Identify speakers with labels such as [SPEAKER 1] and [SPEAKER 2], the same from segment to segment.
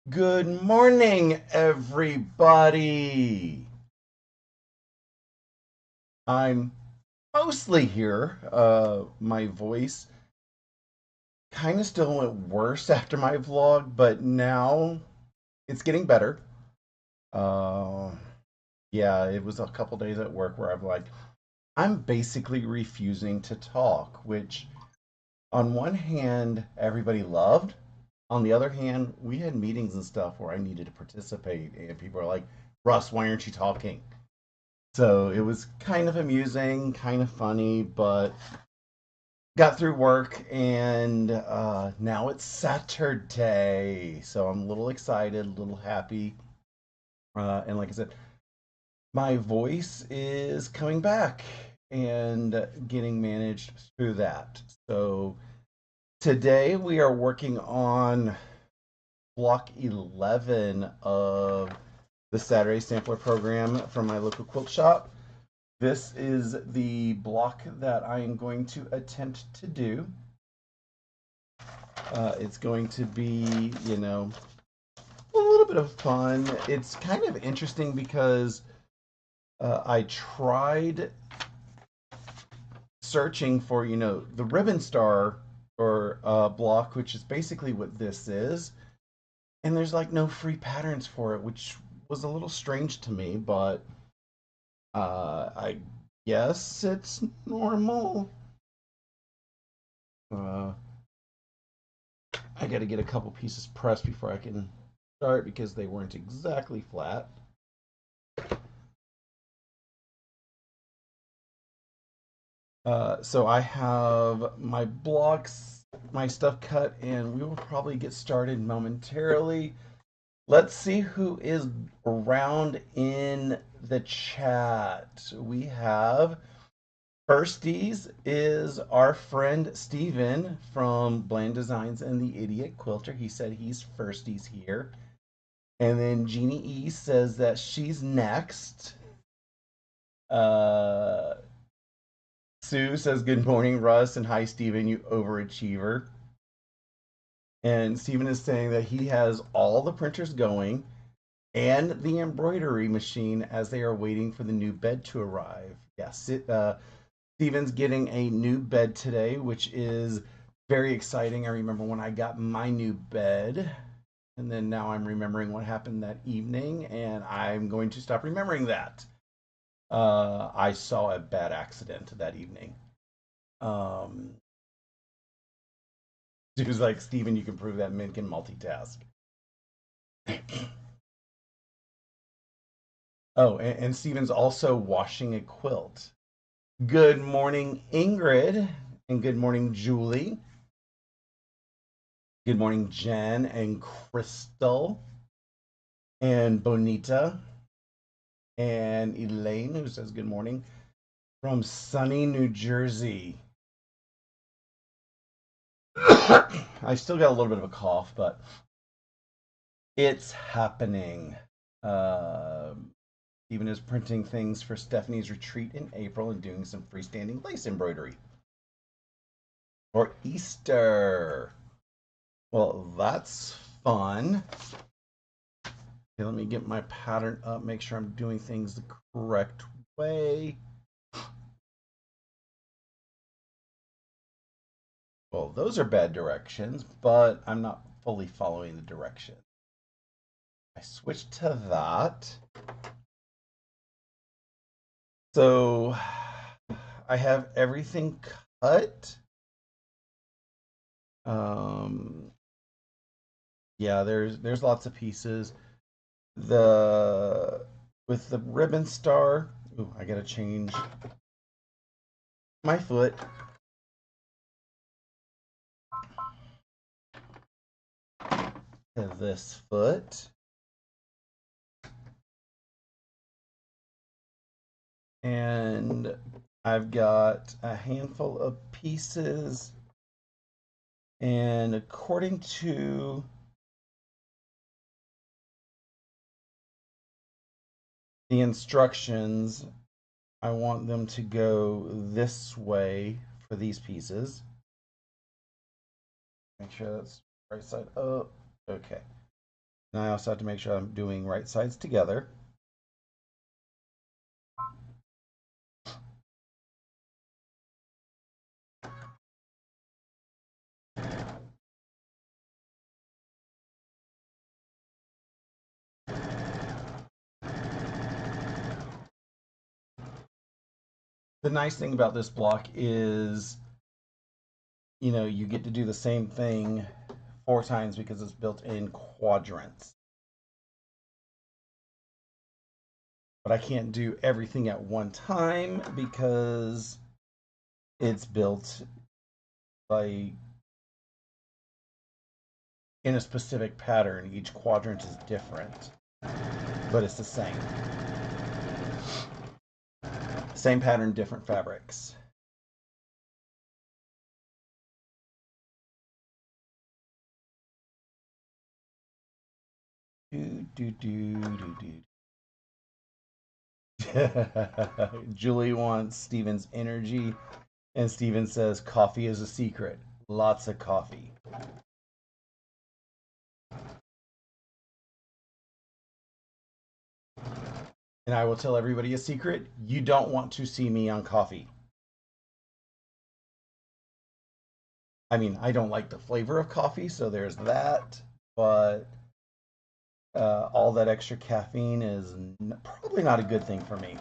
[SPEAKER 1] Good morning, everybody. I'm mostly here. My voice kind of still went worse after my vlog, but now it's getting better. Uh, yeah, it was a couple days at work where I'm basically refusing to talk, which on one hand, everybody loved. On the other hand, we had meetings and stuff where I needed to participate, and people are like, Russ, why aren't you talking? So it was kind of amusing, kind of funny, but got through work and now it's Saturday. So I'm a little excited, a little happy. And like I said, my voice is coming back and getting managed through that. So today we are working on block 11 of the Saturday Sampler program from my local quilt shop. This is the block that I am going to attempt to do. It's going to be, a little bit of fun. It's kind of interesting because I tried searching for, the ribbon star or block, which is basically what this is. And there's like no free patterns for it, which was a little strange to me, but I guess it's normal. Uh, I got to get a couple pieces pressed before I can start because they weren't exactly flat. So I have my blocks, my stuff cut, and we will probably get started momentarily. Let's see who is around in the chat. We have Firsties is our friend Steven from Bland Designs and the Idiot Quilter. He said he's Firsties here. And then Jeannie E says that she's next. Uh, Sue says, Good morning, Russ, and hi, Steven, you overachiever. And Steven is saying that he has all the printers going and the embroidery machine as they are waiting for the new bed to arrive. Yes, Steven's getting a new bed today, which is very exciting. I remember when I got my new bed, and then now I'm remembering what happened that evening, and I'm going to stop remembering that. I saw a bad accident that evening. Um, he was like, Steven, you can prove that men can multitask. Oh, and Steven's also washing a quilt. Good morning, Ingrid, and good morning, Julie. Good morning, Jen and Crystal and Bonita and Elaine, who says good morning from sunny New Jersey. I still got a little bit of a cough, but it's happening. Uh, Even is printing things for Stephanie's retreat in April and doing some freestanding lace embroidery for Easter. Well, that's fun. Okay, let me get my pattern up, make sure I'm doing things the correct way. Well, those are bad directions, but I'm not fully following the direction. I switched to that. So I have everything cut. Um, yeah, there's lots of pieces. The with the ribbon star. Ooh, I gotta change my foot. To this foot. And I've got a handful of pieces. And according to the instructions, I want them to go this way for these pieces. Make sure that's right side up. Okay. And I also have to make sure I'm doing right sides together. The nice thing about this block is, you get to do the same thing 4 times because it's built in quadrants. But I can't do everything at one time because it's built like in a specific pattern. Each quadrant is different, but it's the same. Same pattern, different fabrics. Do, do, do, do, do. Julie wants Steven's energy, and Steven says coffee is a secret. Lots of coffee. And I will tell everybody a secret. You don't want to see me on coffee. I mean, I don't like the flavor of coffee, so there's that. But all that extra caffeine is probably not a good thing for me.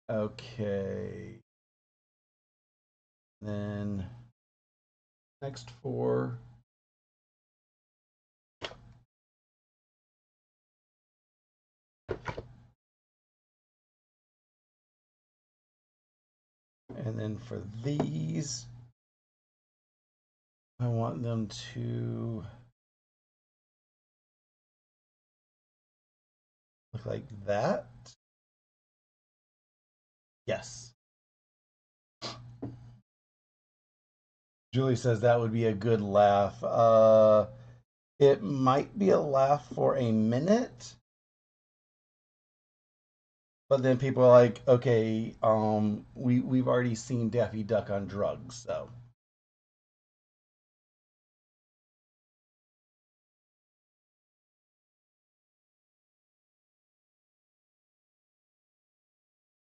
[SPEAKER 1] Okay. Then next 4. And then for these, I want them to look like that. Yes. Julie says that would be a good laugh. It might be a laugh for a minute, but then people are like, okay, we've already seen Daffy Duck on drugs, so.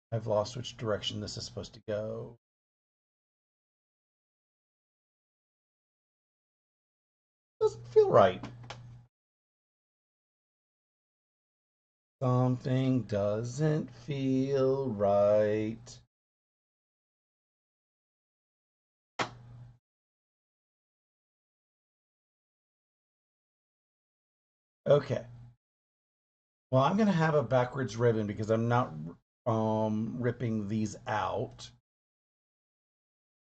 [SPEAKER 1] I've lost which direction this is supposed to go. Doesn't feel right. Something doesn't feel right. Okay. Well, I'm going to have a backwards ribbon because I'm not ripping these out.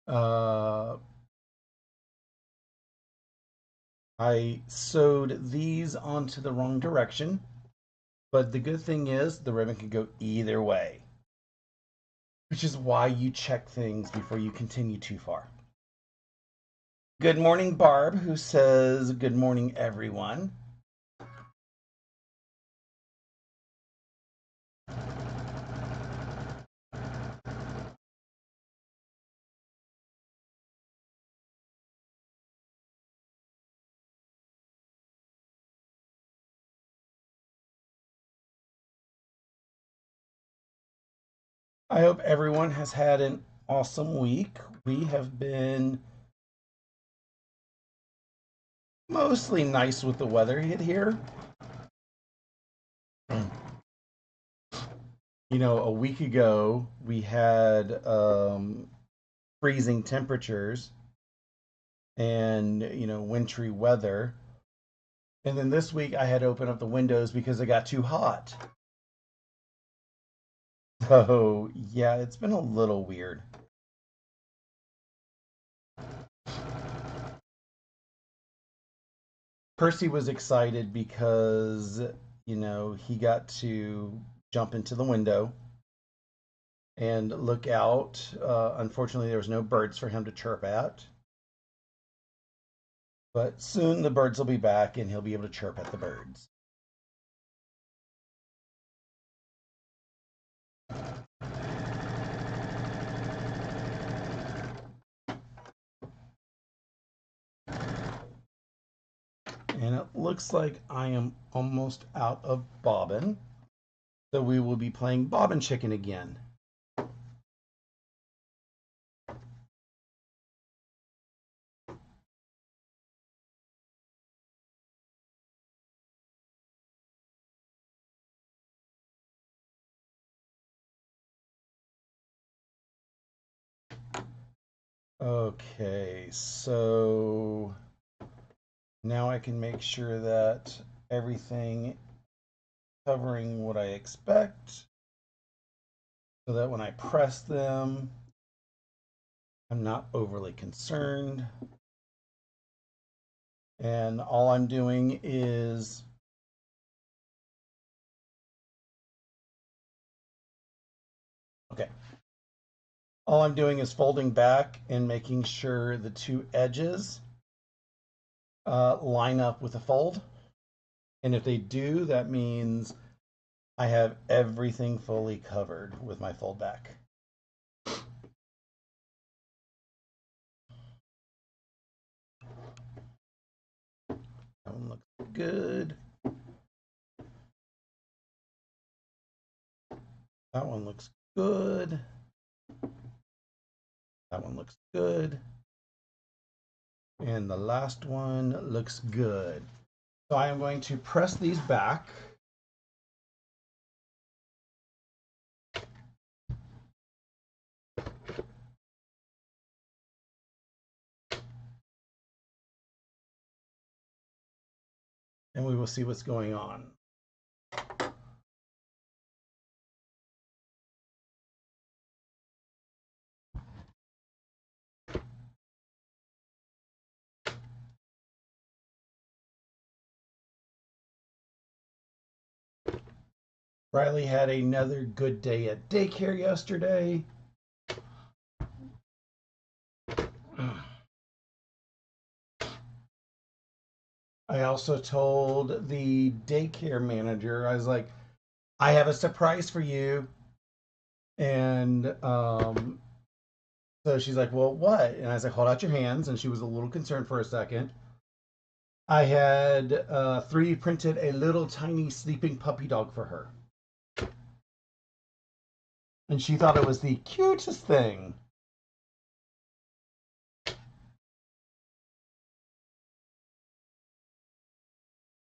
[SPEAKER 1] Uh, I sewed these onto the wrong direction, but the good thing is the ribbon can go either way, which is why you check things before you continue too far. Good morning, Barb, who says, good morning, everyone. I hope everyone has had an awesome week. We have been mostly nice with the weather here. A week ago we had freezing temperatures and wintry weather, and then this week I had to open up the windows because it got too hot. So yeah, it's been a little weird. Percy was excited because he got to jump into the window and look out. Unfortunately, there was no birds for him to chirp at. But soon the birds will be back and he'll be able to chirp at the birds. And it looks like I am almost out of bobbin. So we will be playing bobbin chicken again. Okay, so now I can make sure that everything covering what I expect so that when I press them, I'm not overly concerned. And all I'm doing is okay. All I'm doing is folding back and making sure the two edges line up with the fold. And if they do, that means I have everything fully covered with my fold back. That one looks good. That one looks good. That one looks good. And the last one looks good. So I am going to press these back. And we will see what's going on. Riley had another good day at daycare yesterday. I also told the daycare manager, I was like, I have a surprise for you. And so she's like, well, what? And I was like, hold out your hands. And she was a little concerned for a second. I had 3D printed a little tiny sleeping puppy dog for her. And she thought it was the cutest thing.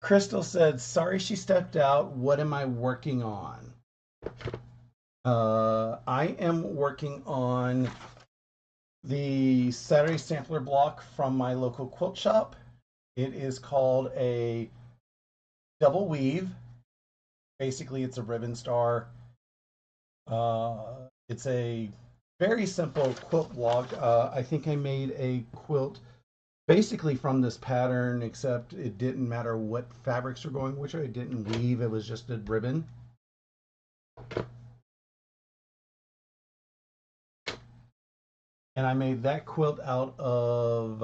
[SPEAKER 1] Crystal said, sorry she stepped out. What am I working on? I am working on the Saturday sampler block from my local quilt shop. It is called a double weave. Basically, it's a ribbon star. It's a very simple quilt block. I think I made a quilt basically from this pattern, except it didn't matter what fabrics were going, which I didn't weave. It was just a ribbon. And I made that quilt out of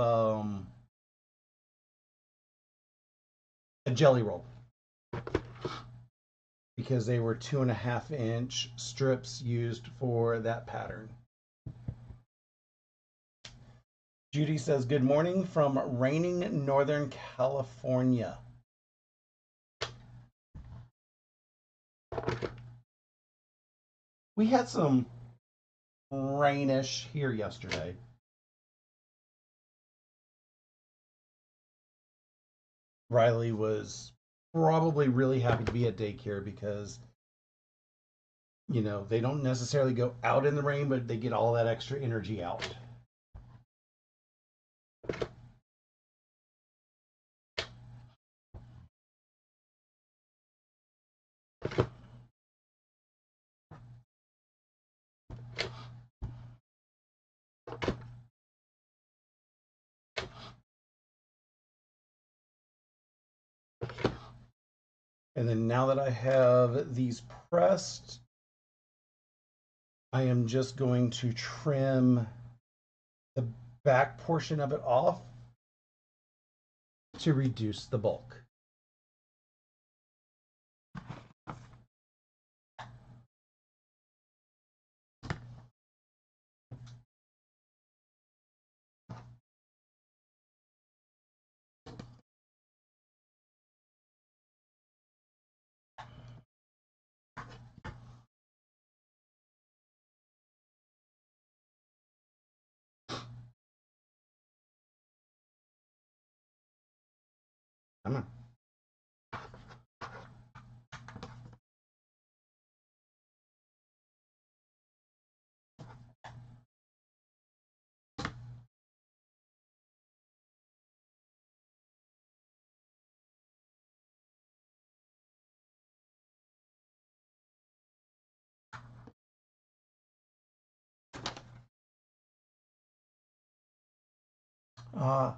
[SPEAKER 1] a jelly roll because they were 2.5-inch strips used for that pattern. Judy says, good morning from raining Northern California. We had some rainish here yesterday. Riley was probably really happy to be at daycare because, you know, they don't necessarily go out in the rain, but they get all that extra energy out. And then now that I have these pressed, I am just going to trim the back portion of it off to reduce the bulk. Come on.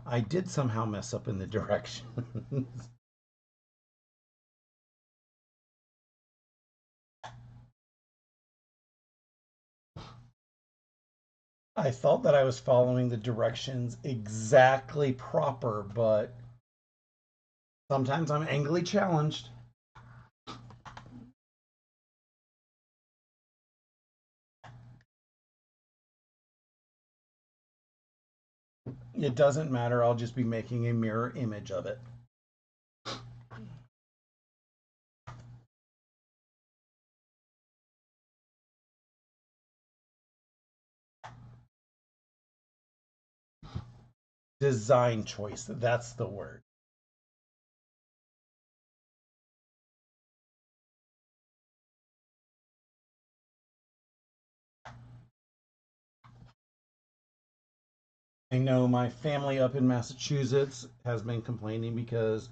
[SPEAKER 1] I did somehow mess up in the directions. I thought that I was following the directions exactly proper, but sometimes I'm angrily challenged. It doesn't matter. I'll just be making a mirror image of it. Design choice. That's the word. I know my family up in Massachusetts has been complaining because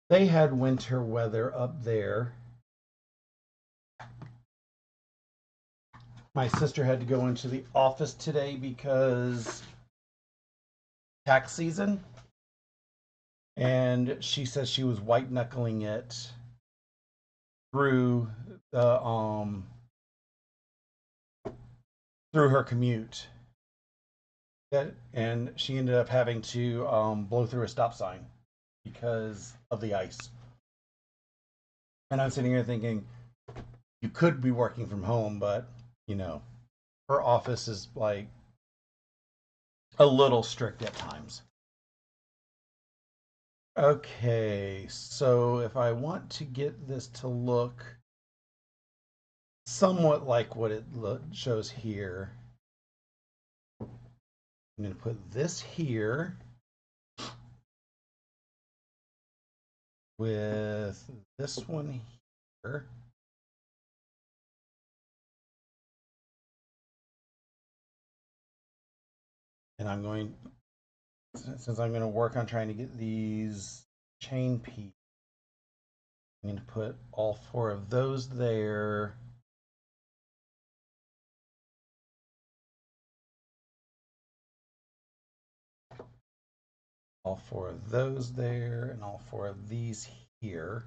[SPEAKER 1] they had winter weather up there. My sister had to go into the office today because tax season, and she says she was white knuckling it through the through her commute. And she ended up having to blow through a stop sign because of the ice. And I'm sitting here thinking, you could be working from home, but you know, her office is like a little strict at times. Okay, so if I want to get this to look somewhat like what it shows here, I'm going to put this here with this one here. And I'm going, since I'm going to work on trying to get these chain pieces, I'm going to put all four of those there. All four of those there, and all four of these here.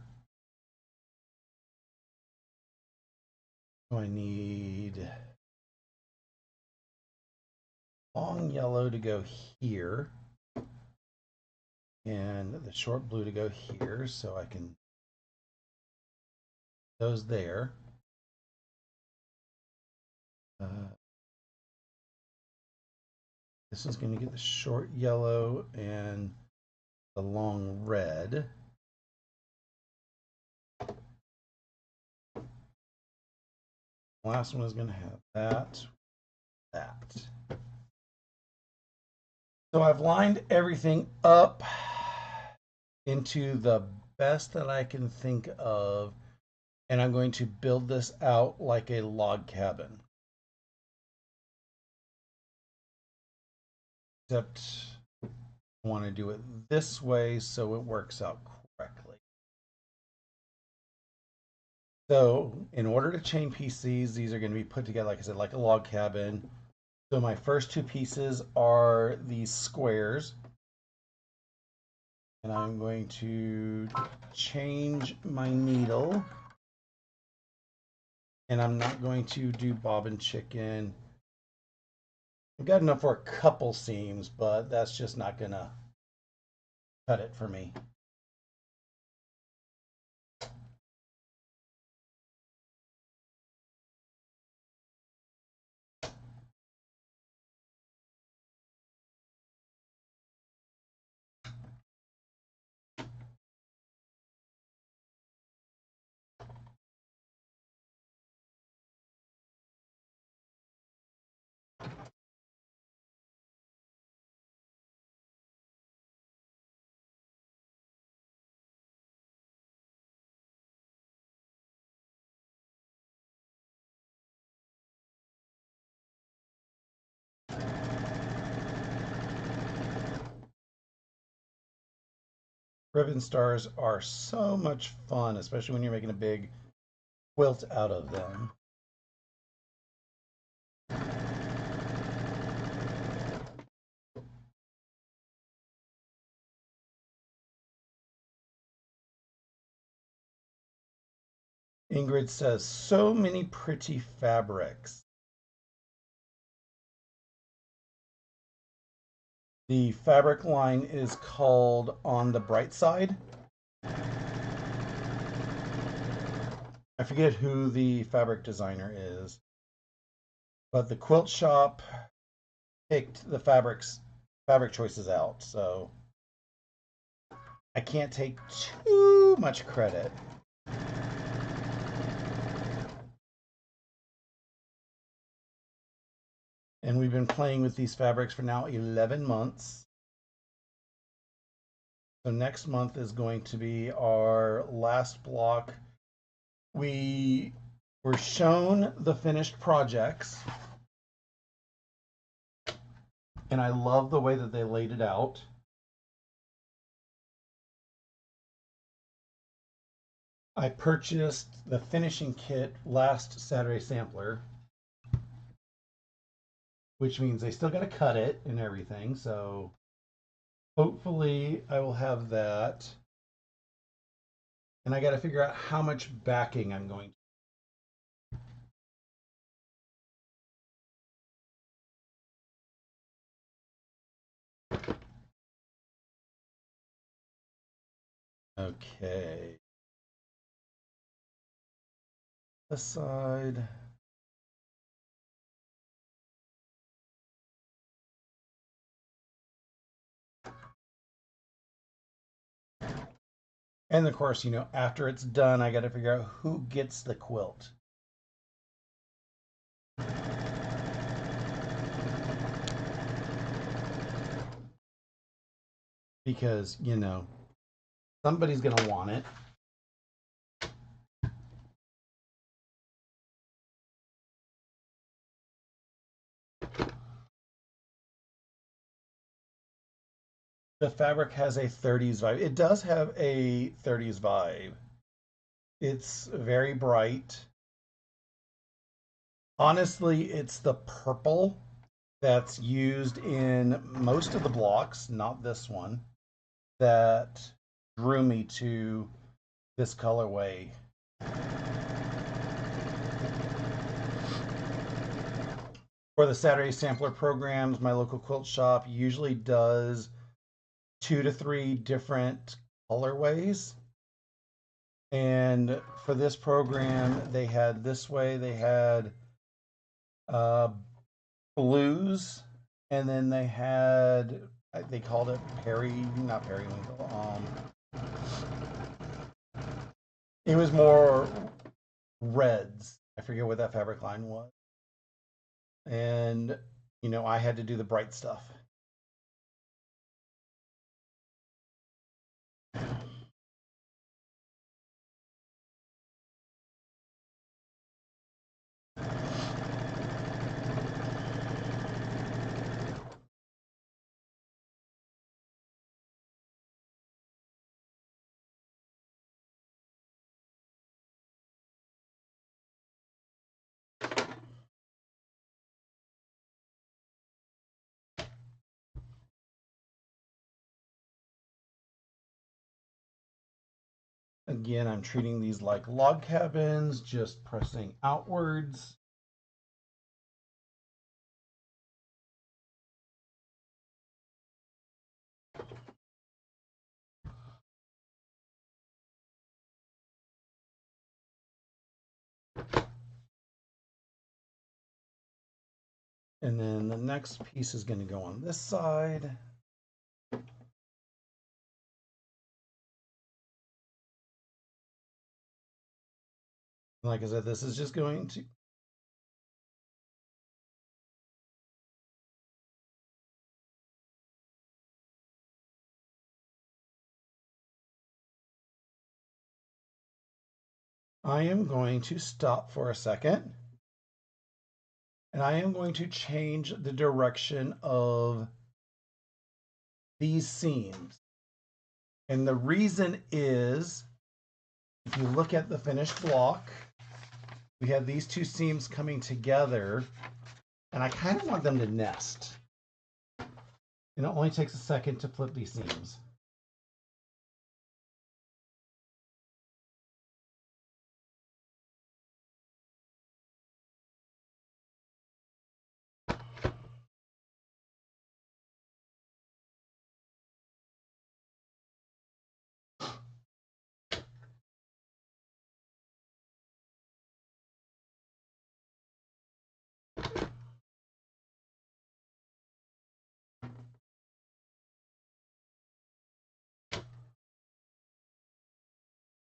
[SPEAKER 1] So I need long yellow to go here, and the short blue to go here, so I can those there. This is going to get the short yellow and the long red. Last one is going to have that. So I've lined everything up into the best that I can think of, and I'm going to build this out like a log cabin. Except I want to do it this way so it works out correctly. So in order to chain PCs, these are going to be put together, like I said, like a log cabin. So my first two pieces are these squares. And I'm going to change my needle. And I'm not going to do bob and chicken. I've got enough for a couple seams, but that's just not going to cut it for me. Ribbon stars are so much fun, especially when you're making a big quilt out of them. Ingrid says, so many pretty fabrics. The fabric line is called On the Bright Side. I forget who the fabric designer is, but the quilt shop picked the fabric choices out, so I can't take too much credit. And we've been playing with these fabrics for now 11 months. So next month is going to be our last block. We were shown the finished projects, and I love the way that they laid it out. I purchased the finishing kit last Saturday sampler, which means they still got to cut it and everything. So hopefully I will have that. And I got to figure out how much backing I'm going to. Okay. This side. And of course, after it's done, I got to figure out who gets the quilt. Because, somebody's going to want it. The fabric has a 30s vibe. It does have a 30s vibe. It's very bright. Honestly, it's the purple that's used in most of the blocks, not this one, that drew me to this colorway. For the Saturday sampler programs, my local quilt shop usually does 2 to 3 different colorways. And for this program, they had this way, they had uh, blues, and then they called it not periwinkle. It was more reds. I forget what that fabric line was. And, I had to do the bright stuff. Again, I'm treating these like log cabins, just pressing outwards. And then the next piece is going to go on this side. Like I said, this is just going to... I am going to stop for a second. And I am going to change the direction of these seams. And the reason is, if you look at the finished block, we have these two seams coming together, and I kind of want them to nest. And it only takes a second to flip these seams.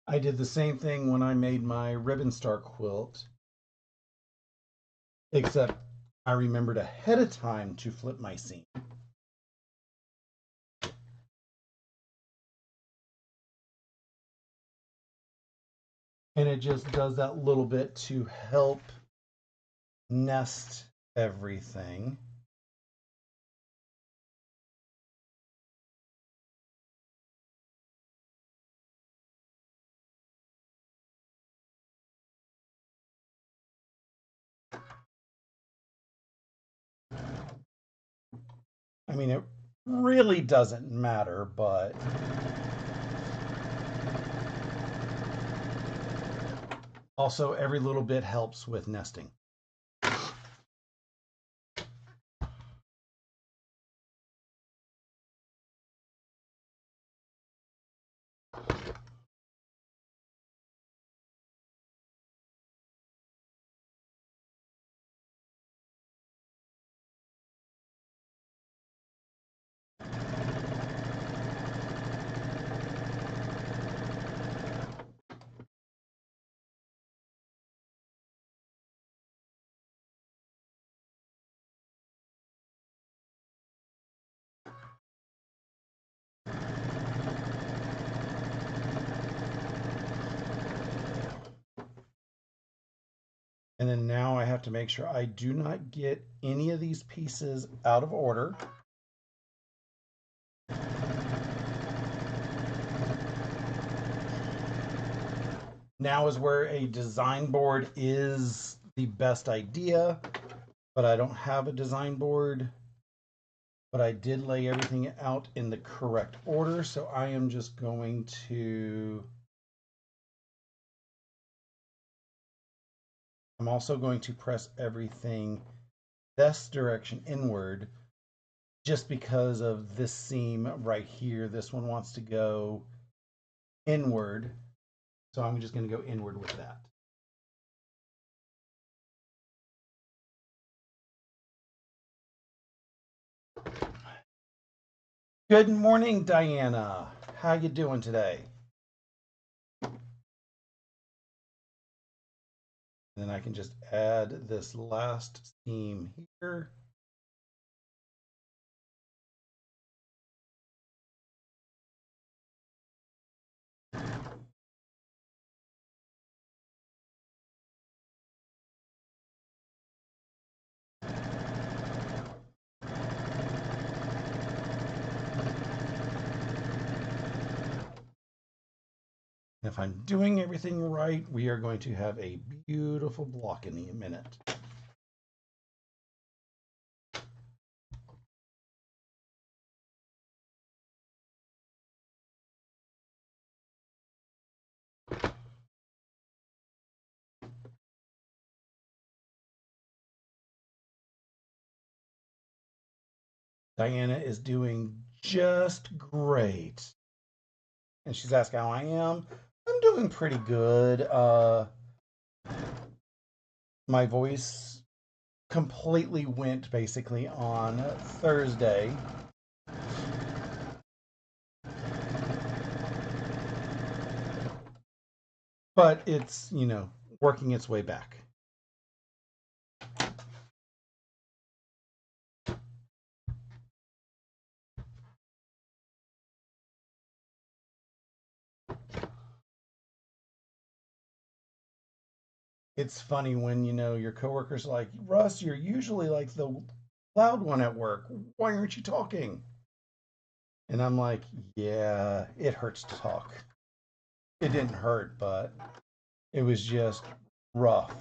[SPEAKER 1] I did the same thing when I made my ribbon star quilt, except I remembered ahead of time to flip my seam. And it just does that little bit to help nest everything. I mean, it really doesn't matter, but also every little bit helps with nesting. And then now I have to make sure I do not get any of these pieces out of order. Now is where a design board is the best idea, but I don't have a design board. But I did lay everything out in the correct order, so I am just going to... I'm also going to press everything this direction inward just because of this seam right here. This one wants to go inward, so I'm just going to go inward with that. Good morning, Diana. How you doing today? And then I can just add this last seam here. If I'm doing everything right, we are going to have a beautiful block in a minute. Diana is doing just great. And she's asking how I am. I'm doing pretty good. My voice completely went basically on Thursday. But it's, working its way back. It's funny when, your coworkers are like, Russ, you're usually like the loud one at work. Why aren't you talking? And I'm like, yeah, it hurts to talk. It didn't hurt, but it was just rough.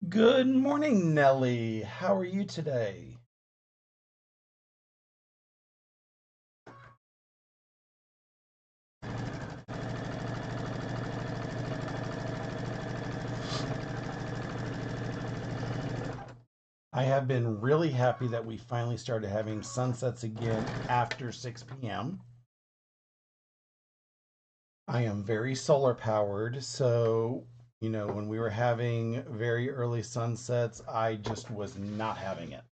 [SPEAKER 1] Good morning, Nellie. How are you today? I have been really happy that we finally started having sunsets again after 6 p.m. I am very solar powered, so when we were having very early sunsets, I just was not having it.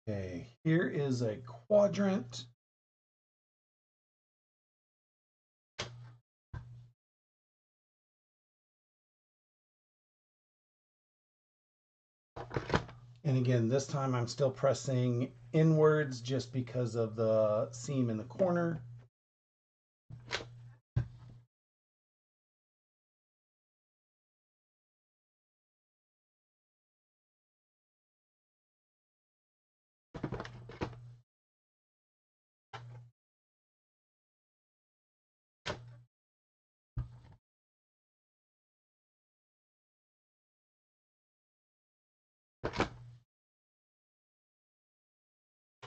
[SPEAKER 1] Okay, here is a quadrant. And again, this time I'm still pressing inwards just because of the seam in the corner.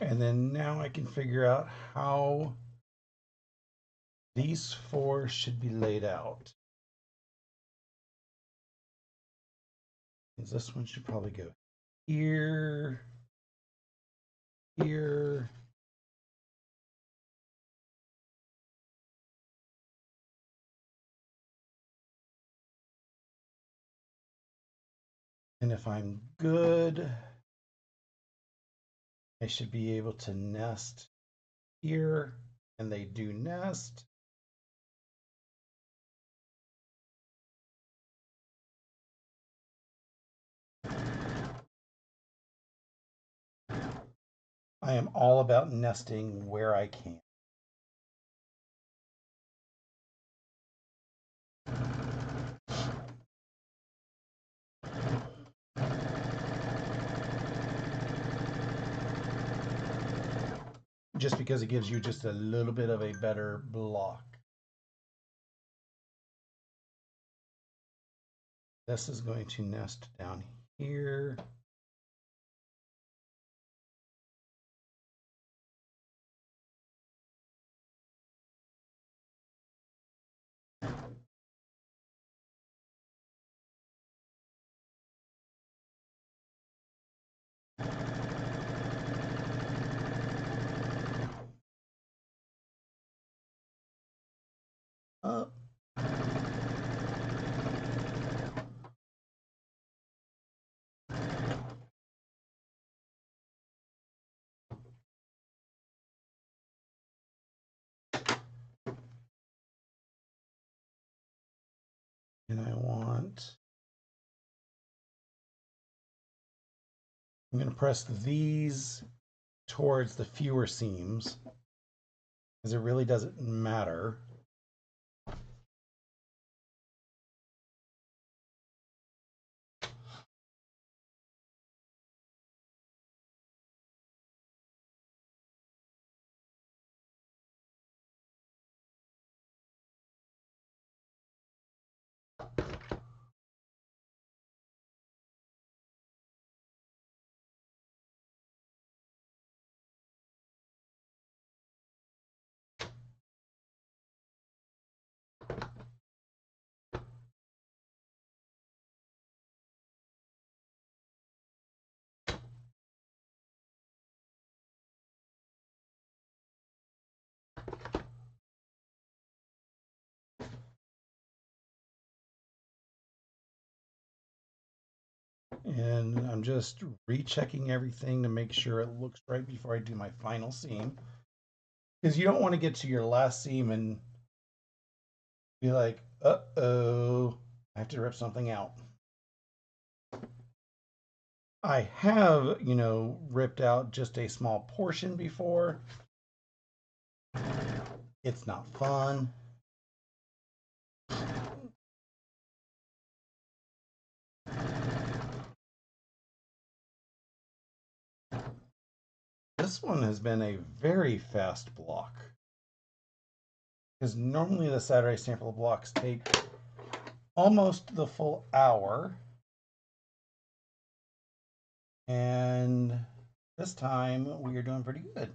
[SPEAKER 1] And then now I can figure out how these four should be laid out. Because this one should probably go here, here. And if I'm good, I should be able to nest here, and they do nest. I am all about nesting where I can. Just because it gives you just a little bit of a better block. This is going to nest down here. Up. And I'm going to press these towards the fewer seams because it really doesn't matter. And I'm just rechecking everything to make sure it looks right before I do my final seam. Because you don't want to get to your last seam and be like, uh-oh, I have to rip something out. I have, ripped out just a small portion before. It's not fun. This one has been a very fast block. Because normally the Saturday sample blocks take almost the full hour. And this time we are doing pretty good.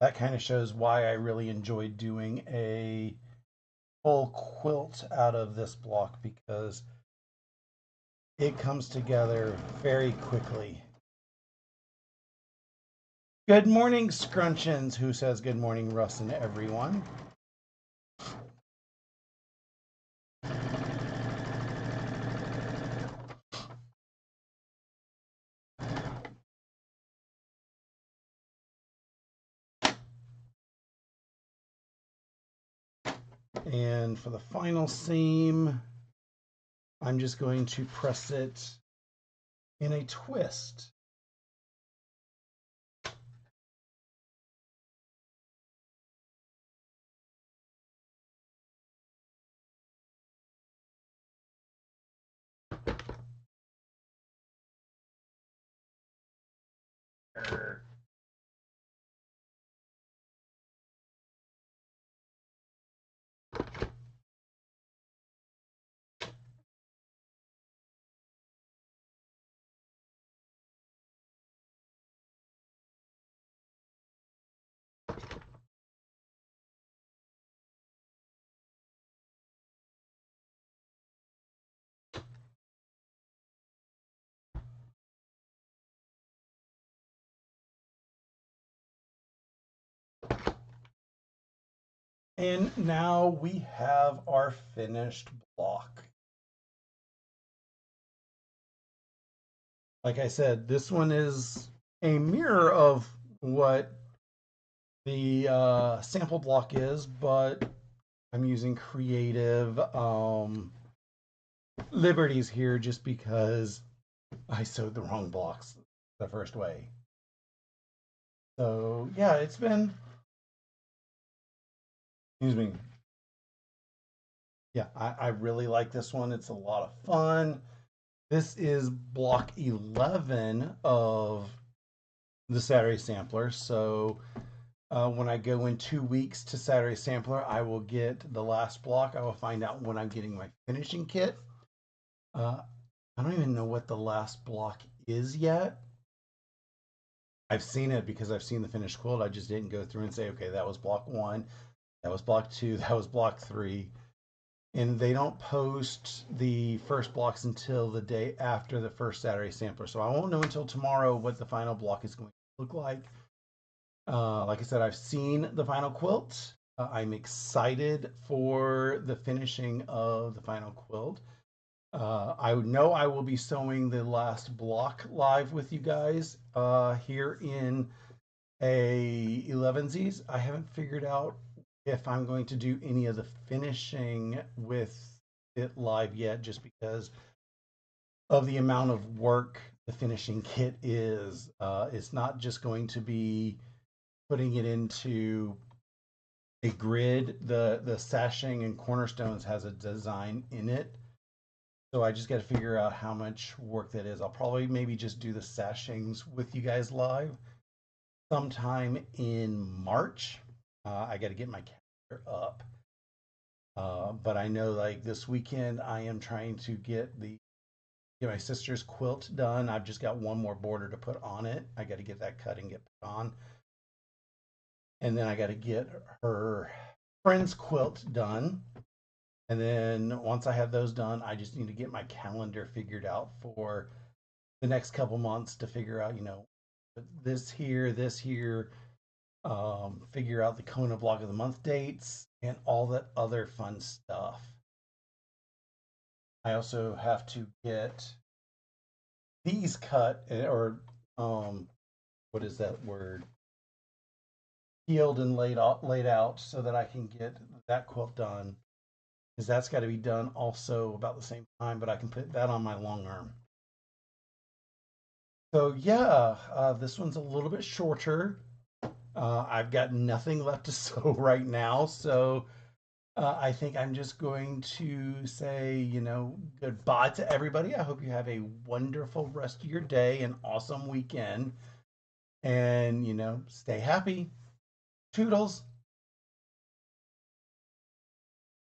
[SPEAKER 1] That kind of shows why I really enjoyed doing a full quilt out of this block, because it comes together very quickly. Good morning, Scrunchions. Who says good morning, Russ and everyone? And for the final seam, I'm just going to press it in a twist. And now we have our finished block. Like I said, this one is a mirror of what the sample block is, but I'm using creative liberties here just because I sewed the wrong blocks the first way. So yeah, it's been, excuse me. Yeah, I really like this one. It's a lot of fun. This is block 11 of the Saturday Sampler. So when I go in 2 weeks to Saturday Sampler, I will get the last block. I will find out when I'm getting my finishing kit. I don't even know what the last block is yet. I've seen it because I've seen the finished quilt. I just didn't go through and say, okay, that was block 1, that was block 2, that was block 3. And they don't post the first blocks until the day after the first Saturday Sampler. So I won't know until tomorrow what the final block is going to look like. Like I said, I've seen the final quilt. I'm excited for the finishing of the final quilt. I know I will be sewing the last block live with you guys here in a Elevenses. I haven't figured out if I'm going to do any of the finishing with it live yet, just because of the amount of work the finishing kit is. It's not just going to be putting it into a grid. The sashing and cornerstones has a design in it. So I just got to figure out how much work that is. I'll probably maybe just do the sashings with you guys live sometime in March. I got to get my calendar up. But I know like this weekend I am trying to get my sister's quilt done. I've just got one more border to put on it. I got to get that cut and get put on. And then I got to get her friend's quilt done. And then once I have those done, I just need to get my calendar figured out for the next couple months to figure out, this here, figure out the Kona block of the month dates, and all that other fun stuff. I also have to get these cut or um, what is that word? Healed and laid out so that I can get that quilt done because that's got to be done also about the same time. But I can put that on my long arm. So yeah, this one's a little bit shorter. I've got nothing left to sew right now, so I think I'm just going to say, goodbye to everybody. I hope you have a wonderful rest of your day, an awesome weekend, and stay happy. Toodles.